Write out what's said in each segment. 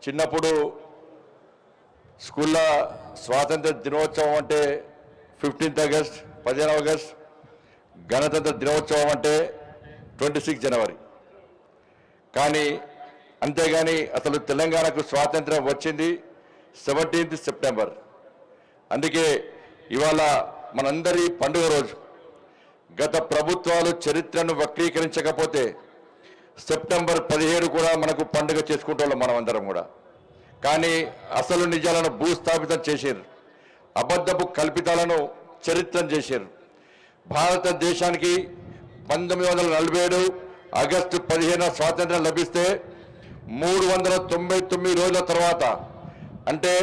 చిన్నప్పుడు స్కూల్లో స్వాతంత్ర దినోత్సవం అంటే 15th ఆగస్ట్ 15 ఆగస్ట్, గణతంత్ర దినోత్సవం అంటే 26 జనవరి. కానీ అంతేగాని అసలు తెలంగాణకు స్వాతంత్రం వచ్చింది 17th సెప్టెంబర్. అందుకే ఇవాళ మనందరి పండుగ రోజు. గత ప్రభుత్వాలు చరిత్రను వక్రీకరించకపోతే సెప్టెంబర్ 17 కూడా మనకు పండుగ చేసుకుంటాం మనం అందరం కూడా. కానీ అసలు నిజాలను భూస్థాపితం చేశారు, అబద్ధపు కల్పితాలను చరిత్రం చేశారు. భారతదేశానికి 1947 ఆగస్టు 15 స్వాతంత్రం లభిస్తే 399 రోజుల తర్వాత అంటే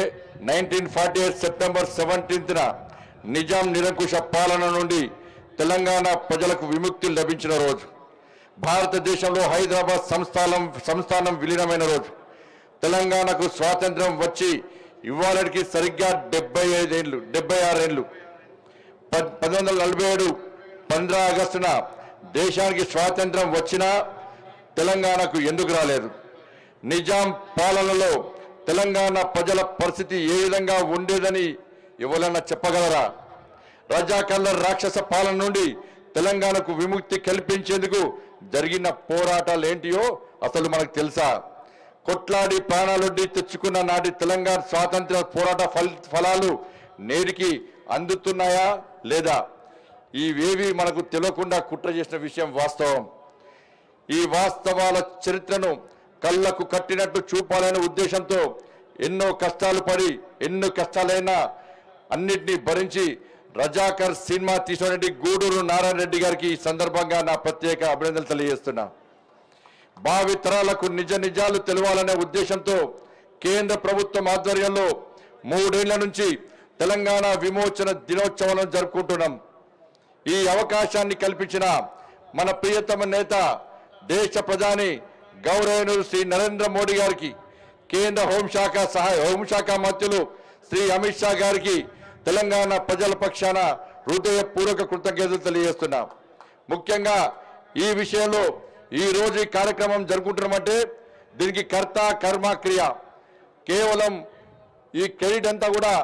1948 సెప్టెంబర్ 17న నిజాం నిరంకుశ పాలన నుండి తెలంగాణ ప్రజలకు విముక్తి లభించిన రోజు. భారతదేశంలో హైదరాబాద్ సంస్థానం విలీనమైన రోజు. తెలంగాణకు స్వాతంత్రం వచ్చి ఇవాళకి సరిగ్గా 76 ఏళ్ళు. 1947 15 ఆగస్టున దేశానికి స్వాతంత్రం వచ్చినా తెలంగాణకు ఎందుకు రాలేదు? నిజాం పాలనలో తెలంగాణ ప్రజల పరిస్థితి ఏ విధంగా ఉండేదని ఎవరన్నా చెప్పగలరా? రజాకర్ల రాక్షస పాలన నుండి తెలంగాణకు విముక్తి కల్పించేందుకు జరిగిన పోరాటాలు ఏంటియో అసలు మనకు తెలుసా? కొట్లాడి ప్రాణాలొడ్డి తెచ్చుకున్న నాటి తెలంగాణ స్వాతంత్ర పోరాట ఫలాలు నేటికి అందుతున్నాయా లేదా? ఇవేవి మనకు తెలియకుండా కుట్ర చేసిన విషయం వాస్తవం. ఈ వాస్తవాల చరిత్రను కళ్ళకు కట్టినట్టు చూపాలనే ఉద్దేశంతో ఎన్నో కష్టాలు పడి ఎన్నో కష్టాలైనా అన్నిటినీ భరించి రజాకర్ సినిమా తీసినటువంటి గూడూరు నారాయణ రెడ్డి గారికి ఈ సందర్భంగా నా ప్రత్యేక అభినందనలు తెలియజేస్తున్నా. భావి తరాలకు నిజాలు తెలవాలనే ఉద్దేశంతో కేంద్ర ప్రభుత్వం ఆధ్వర్యంలో 3 ఏళ్ల నుంచి తెలంగాణ విమోచన దినోత్సవాలను జరుపుకుంటున్నాం. ఈ అవకాశాన్ని కల్పించిన మన ప్రియతమ నేత దేశ ప్రధాని గౌరవనీయులు శ్రీ నరేంద్ర మోడీ గారికి, కేంద్ర హోంశాఖ మంత్రులు శ్రీ అమిత్ షా గారికి తెలంగాణ ప్రజల పక్షాన హృదయపూర్వక కృతజ్ఞతలు తెలియజేస్తున్నా. ముఖ్యంగా ఈ విషయంలో ఈ రోజు ఈ కార్యక్రమం జరుపుకుంటున్నామంటే దీనికి కర్త కర్మ క్రియ కేవలం ఈ క్రెడిట్ అంతా కూడా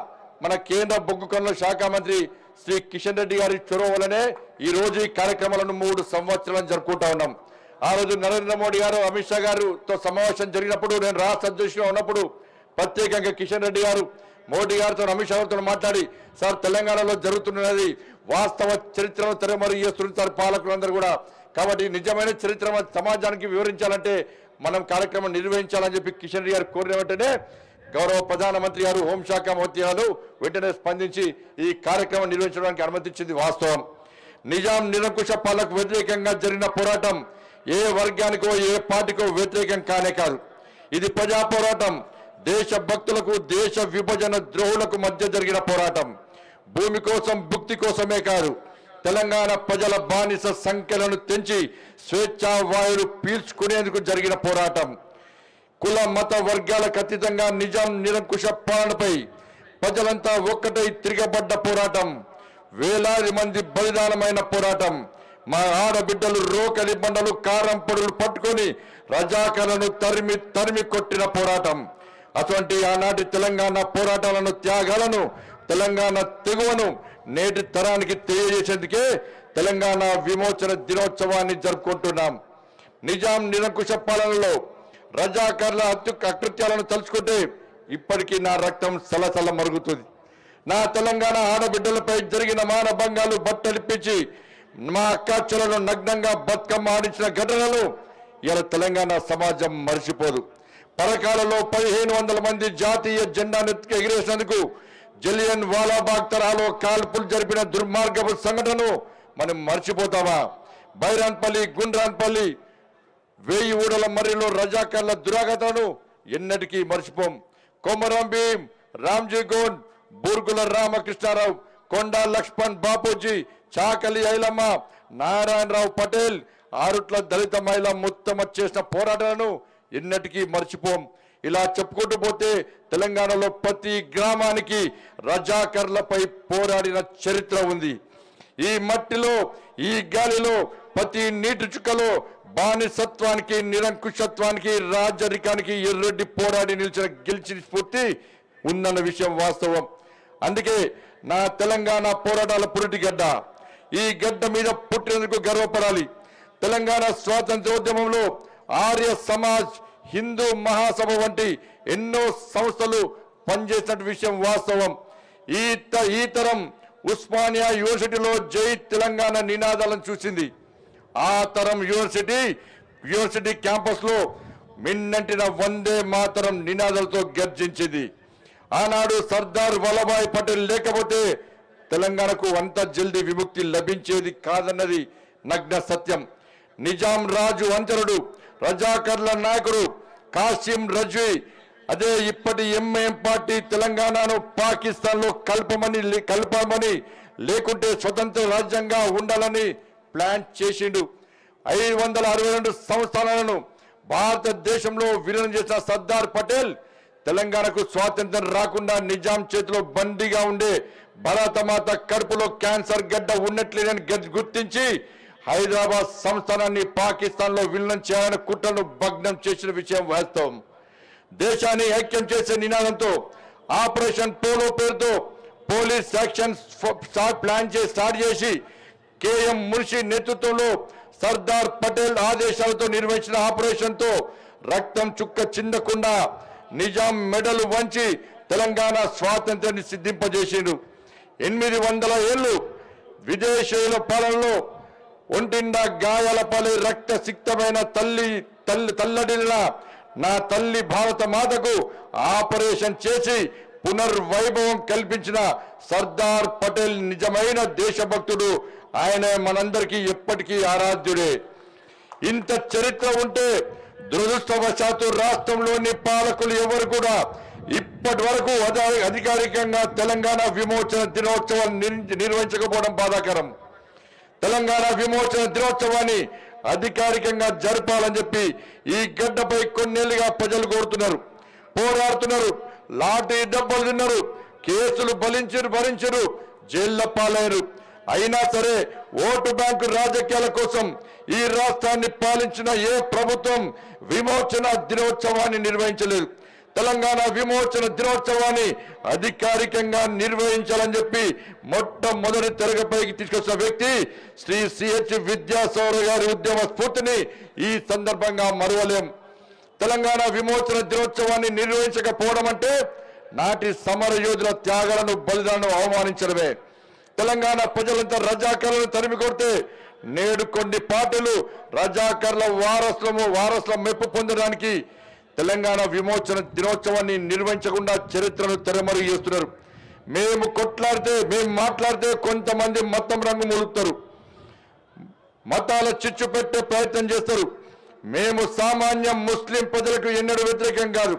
మన కేంద్ర బొగ్గు గనుల శాఖ మంత్రి శ్రీ కిషన్ రెడ్డి గారి చొరవ వల్లనే ఈ రోజు ఈ కార్యక్రమాలను 3 సంవత్సరాలు జరుపుకుంటా ఉన్నాం. ఆ రోజు నరేంద్ర మోడీ గారు అమిత్ షా గారితో సమావేశం జరిగినప్పుడు నేను రాష్ట్ర అధ్యక్షుడిగా ఉన్నప్పుడు ప్రత్యేకంగా కిషన్ రెడ్డి గారు మోడీ గారితో అమిత్ షా గారితో మాట్లాడి, సార్ తెలంగాణలో జరుగుతున్నది వాస్తవ చరిత్రను తెరమరు చేస్తున్నారు పాలకులందరూ కూడా. కాబట్టి నిజమైన చరిత్ర సమాజానికి వివరించాలంటే మనం కార్యక్రమం నిర్వహించాలని చెప్పి కిషన్ రెడ్డి గారు కోరిన వెంటనే గౌరవ ప్రధానమంత్రి గారు హోంశాఖ మంత్రి గారు వెంటనే స్పందించి ఈ కార్యక్రమం నిర్వహించడానికి అనుమతించింది వాస్తవం. నిజాం నిరంకుశ పాలనకు వ్యతిరేకంగా జరిగిన పోరాటం ఏ వర్గానికో ఏ పార్టీకో వ్యతిరేకం కానే కాదు. ఇది ప్రజా పోరాటం. దేశ భక్తులకు దేశ విభజన ద్రోహులకు మధ్య జరిగిన పోరాటం. భూమి కోసం భుక్తి కోసమే కాదు, తెలంగాణ ప్రజల బానిస సంఖ్యలను తెంచి స్వేచ్ఛా వాయులు పీల్చుకునేందుకు జరిగిన పోరాటం. కుల మత వర్గాలకు అతీతంగా నిజాం నిరంకుశ పాలనపై ప్రజలంతా ఒక్కటై తిరగబడ్డ పోరాటం. వేలాది మంది బలిదానమైన పోరాటం. మా ఆడబిడ్డలు రోకలి బండలు కారం పొడులు పట్టుకొని రజాకర్లను తరిమి కొట్టిన పోరాటం. అటువంటి ఆనాటి తెలంగాణ పోరాటాలను త్యాగాలను తెలంగాణ తెగువను నేటి తరానికి తెలియజేసేందుకే తెలంగాణ విమోచన దినోత్సవాన్ని జరుపుకుంటున్నాం. నిజాం నిరంకుశ పాలనలో రజాకర్ల అకృత్యాలను తలుచుకుంటే ఇప్పటికీ నా రక్తం సలసల మరుగుతుంది. నా తెలంగాణ ఆడబిడ్డలపై జరిగిన మానభంగాలు బట్టలిప్పించి మా అక్కాచెలను నగ్నంగా బతుకమ్మ ఆడించిన ఘటనలు ఇలా తెలంగాణ సమాజం మర్చిపోదు. పరకాలలో 1500 మంది జాతీయ జెండాను ఎగిరేసినందుకు జలియన్ వాలాబాగ్ తరహాలో కాల్పులు జరిపిన దుర్మార్గపు సంఘటనను మనం మర్చిపోతామా? బైరాన్పల్లి గుండ్రాన్పల్లి 1000 ఊడల మర్రిలో రజాకర్ల దురాగతను ఎన్నటికీ మర్చిపోం. కొమరం భీం, రామ్జీ గోండ్, బూర్గుల రామకృష్ణారావు, కొండా లక్ష్మణ్ బాపూజీ, చాకలి ఐలమ్మ, నారాయణరావు పటేల్, ఆరుట్ల దళిత మహిళ ముత్తమ చేసిన పోరాటాలను ఎన్నటికీ మర్చిపోం. ఇలా చెప్పుకుంటూ పోతే తెలంగాణలో ప్రతి గ్రామానికి రజాకర్లపై పోరాడిన చరిత్ర ఉంది. ఈ మట్టిలో ఈ గాలిలో ప్రతి నీటి చుక్కలో బానిసత్వానికి, నిరంకుశత్వానికి, రాజరికానికి ఎర్రెడ్డి పోరాడి గెలిచిన స్ఫూర్తి ఉందన్న విషయం వాస్తవం. అందుకే నా తెలంగాణ పోరాటాల పురిటిగడ్డ, ఈ గడ్డ మీద పుట్టినందుకు గర్వపడాలి. తెలంగాణ స్వాతంత్ర్యోద్యమంలో ఆర్య సమాజ్, హిందూ మహాసభ వంటి ఎన్నో సంస్థలు పనిచేసిన విషయం వాస్తవం. ఈ తరం ఉస్మానియా యూనివర్సిటీలో జై తెలంగాణ నినాదాలను చూసింది. ఆ తరం యూనివర్సిటీ క్యాంపస్ లో మిన్నంటిన వందే మాతరం నినాదాలతో గర్జించింది. ఆనాడు సర్దార్ వల్లభాయ్ పటేల్ లేకపోతే తెలంగాణకు అంత జల్దీ విముక్తి లభించేది కాదన్నది నగ్న సత్యం. నిజాం రాజు అంచరుడు, రజాకర్ల నాయకుడు కాసిం రజ్వీ, అదే ఇప్పటి ఎంఐఎం పార్టీ తెలంగాణను పాకిస్తాన్ లో కలపమని లేకుంటే స్వతంత్ర రాజ్యంగా ఉండాలని ప్లాన్ చేసిండు. 562 సంస్థానాలను భారతదేశంలో విలీనం చేసిన సర్దార్ పటేల్ తెలంగాణకు స్వాతంత్రం రాకుండా నిజాం చేతిలో బందీగా ఉండే భారతమాత కడుపులో క్యాన్సర్ గడ్డ ఉన్నట్లేదని గుర్తించి హైదరాబాద్ సంస్థానాన్ని పాకిస్తాన్ లో విలీనం చేయాలని కుట్రను భగ్నం చేసిన విషయం వాస్తవం. దేశాన్ని ఐక్యం చేసే నినాదంతో ఆపరేషన్ పోలో పేరుతో పోలీస్ యాక్షన్ స్టార్ట్ చేసి కేఎం మున్షి నేతృత్వంలో సర్దార్ పటేల్ ఆదేశాలతో నిర్వహించిన ఆపరేషన్ తో రక్తం చుక్క చిందకుండా నిజాం మెడలు వంచి తెలంగాణ స్వాతంత్ర్యాన్ని సిద్ధింపజేసిండు. 800 ఏళ్లు విదేశీయుల పాలనలో ఒంటిండా గాయాల పాలై రక్త సిక్తమైన తల్లడిల్లిన నా తల్లి భారత మాతకు ఆపరేషన్ చేసి పునర్వైభవం కల్పించిన సర్దార్ పటేల్ నిజమైన దేశభక్తుడు. ఆయన మనందరికీ ఎప్పటికీ ఆరాధ్యుడే. ఇంత చరిత్ర ఉంటే దురదృష్టవశాత్తు రాష్ట్రంలోని పాలకులు ఎవరు కూడా ఇప్పటి వరకు అధికారికంగా తెలంగాణ విమోచన దినోత్సవాన్ని నిర్వహించకపోవడం బాధాకరం. తెలంగాణ విమోచన దినోత్సవాన్ని అధికారికంగా జరపాలని చెప్పి ఈ గడ్డపై కొన్నేళ్లుగా ప్రజలు కోరుతున్నారు, పోరాడుతున్నారు, లాఠీ దెబ్బలు తిన్నారు, కేసులు భరించరు, జైళ్ల పాలయ్యారు. అయినా సరే ఓటు బ్యాంకు రాజకీయాల కోసం ఈ రాష్ట్రాన్ని పాలించిన ఏ ప్రభుత్వం విమోచన దినోత్సవాన్ని నిర్వహించలేదు. తెలంగాణ విమోచన దినోత్సవాన్ని అధికారికంగా నిర్వహించాలని చెప్పి మొట్టమొదటి తెరపైకి తీసుకొచ్చిన వ్యక్తి శ్రీ సిహెచ్ విద్యాసాగర్ గారి ఉద్యమ స్ఫూర్తిని ఈ సందర్భంగా మరువలేం. తెలంగాణ విమోచన దినోత్సవాన్ని నిర్వహించకపోవడం అంటే నాటి సమర యోధుల త్యాగాలను, బలిదానం అవమానించడమే. తెలంగాణ ప్రజలంతా రజాకర్లను తరిమి కొడితే నేడు కొన్ని పార్టీలు రజాకర్ల వారసుల మెప్పు పొందడానికి తెలంగాణ విమోచన దినోత్సవాన్ని నిర్వహించకుండా చరిత్రను తెరమరుగు చేస్తున్నారు. మేము మాట్లాడితే కొంతమంది మతం రంగు మొలుపుతారు, మతాల చిచ్చు పెట్టే ప్రయత్నం చేస్తారు. మేము సామాన్య ముస్లిం ప్రజలకు ఎన్నడూ వ్యతిరేకం కాదు.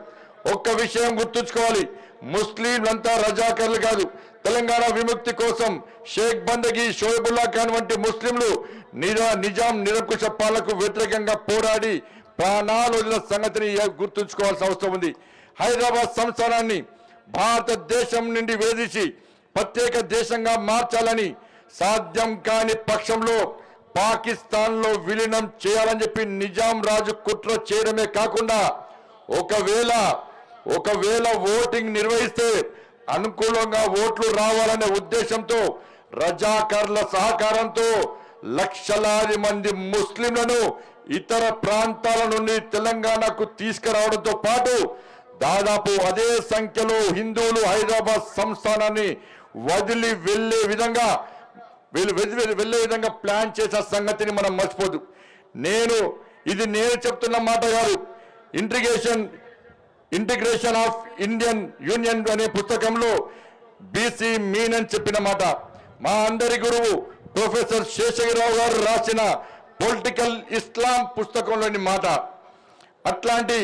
ఒక్క విషయం గుర్తుంచుకోవాలి, ముస్లింలంతా రజాకర్లు కాదు. తెలంగాణ విముక్తి కోసం షేక్ బందగి, షోయబుల్లా ఖాన్ వంటి ముస్లింలు నిజాం నిరంకుశ పాలనకు వ్యతిరేకంగా పోరాడి ప్రాణాలు వదిలిన సంగతిని గుర్తుంచుకోవాల్సిన అవసరం ఉంది. హైదరాబాద్ సంస్థానాన్ని భారతదేశం నుండి వేధించి ప్రత్యేక దేశంగా మార్చాలని సాధ్యం కాని పక్షంలో పాకిస్తాన్ లో విలీనం చేయాలని చెప్పి నిజాం రాజు కుట్ర చేయడమే కాకుండా ఒకవేళ ఓటింగ్ నిర్వహిస్తే అనుకూలంగా ఓట్లు రావాలనే ఉద్దేశంతో రజాకర్ల సహకారంతో లక్షలాది మంది ముస్లింలను ఇతర ప్రాంతాల నుండి తెలంగాణకు తీసుకురావడంతో పాటు దాదాపు అదే సంఖ్యలో హిందువులు హైదరాబాద్ సంస్థానాన్ని వదిలి వెళ్లే విధంగా ప్లాన్ చేసే సంగతిని మనం మర్చిపోదు. నేను చెప్తున్న మాట కాదు. ఇంటిగ్రేషన్ ఆఫ్ ఇండియన్ యూనియన్ అనే పుస్తకంలో బీసీ మీనన్ చెప్పిన మాట. మా అందరి గురువు ప్రొఫెసర్ శేషగిరిరావు గారు రాసిన పొలిటికల్ ఇస్లాం పుస్తకంలోని మాట. అట్లాంటి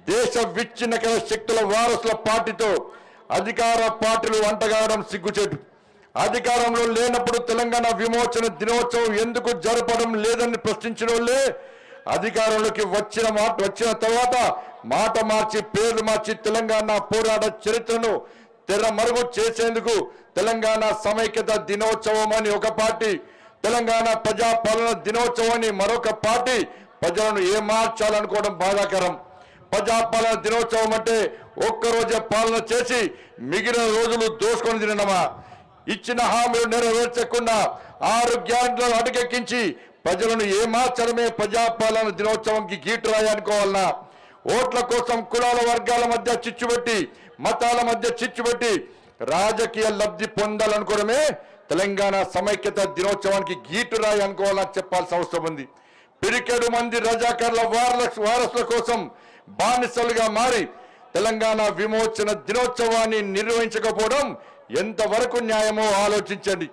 దేశ విచ్ఛిన్నకర శక్తుల వారసుల పార్టీతో అధికార పార్టీలు అంటగాడడం సిగ్గుచేటు. అధికారంలో లేనప్పుడు తెలంగాణ విమోచన దినోత్సవం ఎందుకు జరపడం లేదని ప్రశ్నించిన వాళ్ళే అధికారంలోకి వచ్చిన తర్వాత మాట మార్చి, పేర్లు మార్చి తెలంగాణ పోరాట చరిత్రను తెరమరుగు చేసేందుకు తెలంగాణ సమైక్యత దినోత్సవం అని ఒక పార్టీ, తెలంగాణ ప్రజాపాలన దినోత్సవాన్ని మరొక పార్టీ ప్రజలను ఏమార్చాలనుకోవడం బాధాకరం. ప్రజాపాలన దినోత్సవం అంటే ఒక్కరోజే పాలన చేసి మిగిలిన రోజులు దోసుకొని తినడమా? ఇచ్చిన హామీలు నెరవేర్చకుండా 6 గ్యారెంటీలను అటకెక్కించి ప్రజలను ఏమార్చడమే ప్రజాపాలన దినోత్సవంకి గీటురాయి అనుకోవాలన్నా? ఓట్ల కోసం కులాల వర్గాల మధ్య చిచ్చుపెట్టి, మతాల మధ్య చిచ్చుపెట్టి రాజకీయ లబ్ధి పొందాలనుకోవడమే తెలంగాణ సమైక్యత దినోత్సవానికి గీటురాయి అనుకోవాలని చెప్పాల్సిన అవసరం ఉంది. పిరికెడు మంది రజాకార్ల వారసుల కోసం బానిసలుగా మారి తెలంగాణ విమోచన దినోత్సవాన్ని నిర్వహించకపోవడం ఎంతవరకు న్యాయమో ఆలోచించండి.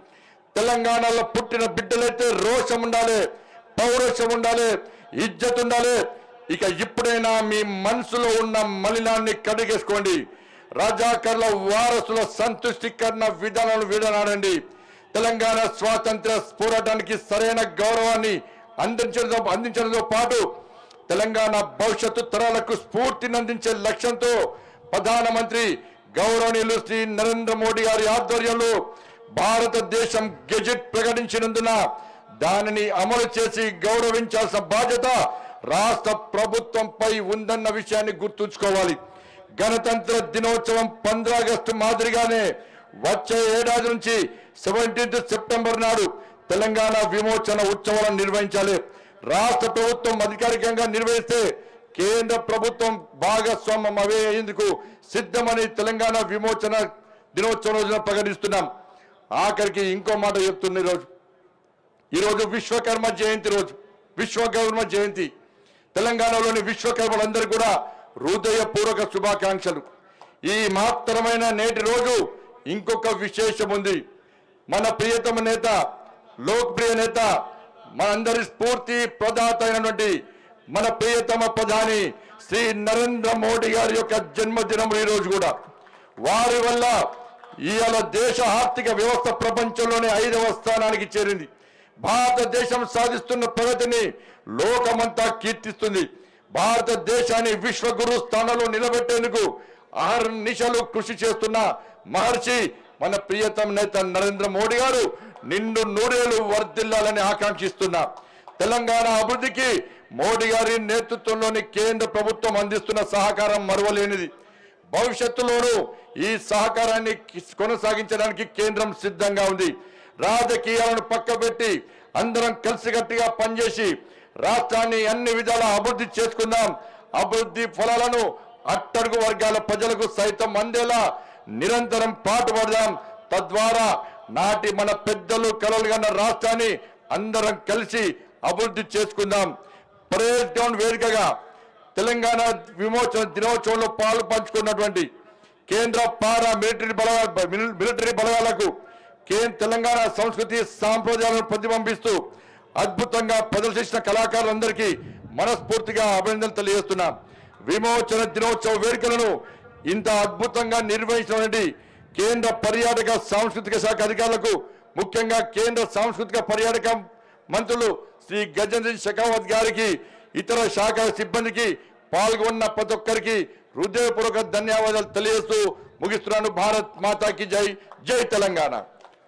తెలంగాణలో పుట్టిన బిడ్డలైతే రోషం ఉండాలి, పౌరుషం ఉండాలి, ఇజ్జత్ ఉండాలి. ఇక ఇప్పుడైనా మీ మనసులో ఉన్న మలినాన్ని కడిగేసుకోండి. రజాకార్ల వారసుల సంతుష్టికరణ విధానాలను విడనాడండి. తెలంగాణ స్వాతంత్ర పోరాటానికి సరైన గౌరవాన్ని అందించడంతో పాటు తెలంగాణ భవిష్యత్తు తరాలకు స్ఫూర్తిని అందించే లక్ష్యంతో ప్రధానమంత్రి గౌరవనీయులు శ్రీ నరేంద్ర మోడీ గారి ఆధ్వర్యంలో భారతదేశం గెజెట్ ప్రకటించినందున దానిని అమలు చేసి గౌరవించాల్సిన బాధ్యత రాష్ట్ర ప్రభుత్వంపై ఉందన్న విషయాన్ని గుర్తుంచుకోవాలి. గణతంత్ర దినోత్సవం 15 ఆగస్టు మాదిరిగానే వచ్చే ఏడాది నుంచి 17 సెప్టెంబర్ నాడు తెలంగాణ విమోచన ఉత్సవాలను నిర్వహించాలి. రాష్ట్ర ప్రభుత్వం అధికారికంగా నిర్వహిస్తే కేంద్ర ప్రభుత్వం భాగస్వామ్యం అయ్యేందుకు సిద్ధమని తెలంగాణ విమోచన దినోత్సవం రోజున ప్రకటిస్తున్నాం. ఆఖరికి ఇంకో మాట చెప్తున్న ఈరోజు విశ్వకర్మ జయంతి రోజు. విశ్వకర్మ జయంతి తెలంగాణలోని విశ్వకర్మలందరూ కూడా హృదయపూర్వక శుభాకాంక్షలు. ఈ మహత్తరమైన నేటి రోజు ఇంకొక విశేషం ఉంది. మన ప్రియతమ నేత, లోక్ప్రియ నేత, మనందరి స్ఫూర్తి ప్రదాత అయినటువంటి మన ప్రియతమ ప్రధాని శ్రీ నరేంద్ర మోడీ గారి యొక్క జన్మదినం ఈ రోజు కూడా. వారి వల్ల ఇవాళ దేశ ఆర్థిక వ్యవస్థ ప్రపంచంలోనే 5వ స్థానానికి చేరింది. భారతదేశం సాధిస్తున్న ప్రగతిని లోకమంతా కీర్తిస్తుంది. భారతదేశాన్ని విశ్వగురు స్థానంలో నిలబెట్టేందుకు అహర్నిశలు కృషి చేస్తున్న మహర్షి మన ప్రియతమ నేత నరేంద్ర మోడీ గారు నిండు నూరేళ్లు వర్ధిల్లాలని ఆకాంక్షిస్తున్నా. తెలంగాణ అభివృద్ధికి మోడీ గారి నేతృత్వంలోని కేంద్ర ప్రభుత్వం అందిస్తున్న సహకారం మరువలేనిది. భవిష్యత్తులోనూ ఈ సహకారాన్ని కొనసాగించడానికి కేంద్రం సిద్ధంగా ఉంది. రాజకీయాలను పక్కబెట్టి అందరం కలిసికట్టుగా పనిచేసి రాష్ట్రాన్ని అన్ని విధాలా అభివృద్ధి చేసుకుందాం. అభివృద్ధి ఫలాలను అట్టడుగు వర్గాల ప్రజలకు సైతం అందేలా నిరంతరం పాటుపడదాం. తద్వారా నాటి మన పెద్దలు కలలుగన్న రాష్ట్రాన్ని అందరం కలిసి అభివృద్ధి చేసుకుందాం. పరేడ్ గ్రౌండ్ వేదికగా తెలంగాణ విమోచన దినోత్సవంలో పాలు పంచుకున్నటువంటి కేంద్ర పారా మిలిటరీ బలగాలకు తెలంగాణ సంస్కృతి సాంప్రదాయాలను ప్రతిబింబిస్తూ అద్భుతంగా ప్రదర్శించిన కళాకారులందరికీ మనస్ఫూర్తిగా అభినందనలు తెలియజేస్తున్నాం. విమోచన దినోత్సవ వేడుకలను ఇంత అద్భుతంగా నిర్వహించినటువంటి కేంద్ర పర్యాటక సాంస్కృతిక శాఖ అధికారులకు, ముఖ్యంగా కేంద్ర సాంస్కృతిక పర్యాటక మంత్రులు శ్రీ గజేంద్ర షెకావత్ గారికి, ఇతర శాఖ సిబ్బందికి, పాల్గొన్న ప్రతి ఒక్కరికి హృదయపూర్వక ధన్యవాదాలు తెలియజేస్తూ ముగిస్తున్నాను. భారత్ మాతాకి జై. జై తెలంగాణ.